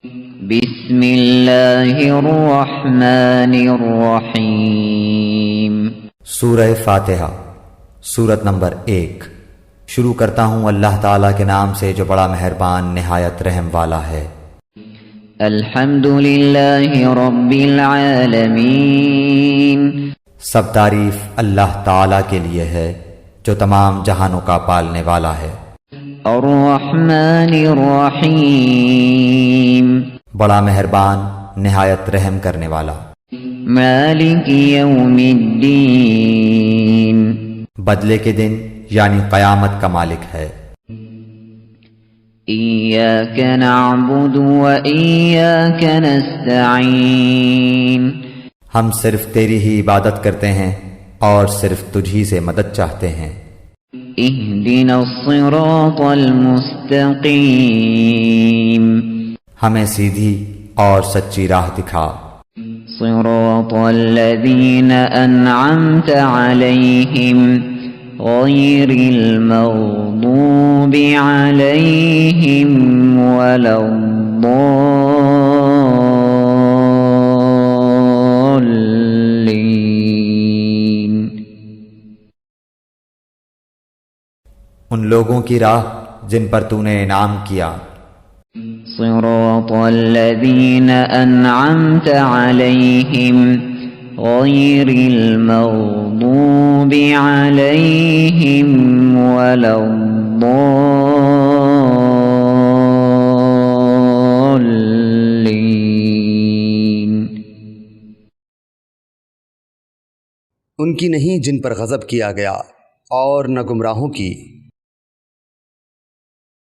بسم اللہ الرحمن الرحیم۔ سورہ فاتحہ، سورت نمبر 1۔ شروع کرتا ہوں اللہ تعالیٰ کے نام سے جو بڑا مہربان نہایت رحم والا ہے۔ الحمد للہ رب العالمین۔ سب تعریف اللہ تعالیٰ کے لیے ہے جو تمام جہانوں کا پالنے والا ہے۔ الرحمن الرحیم۔ بڑا مہربان نہایت رحم کرنے والا۔ مالک یوم الدین۔ بدلے کے دن یعنی قیامت کا مالک ہے۔ ایاک نعبد و ایاک نستعین۔ ہم صرف تیری ہی عبادت کرتے ہیں اور صرف تجھ ہی سے مدد چاہتے ہیں۔ اہدنا الصراط المستقیم۔ ہمیں سیدھی اور سچی راہ دکھا۔ صراط الذین انعمت علیہم غیر المغضوب علیہم ولا الضالین۔ ان لوگوں کی راہ جن پر تو نے انعام کیا۔ صراط الذین انعمت علیہم غیر المغضوب علیہم ولا الضالین۔ ان کی نہیں جن پر غضب کیا گیا، اور نہ گمراہوں کی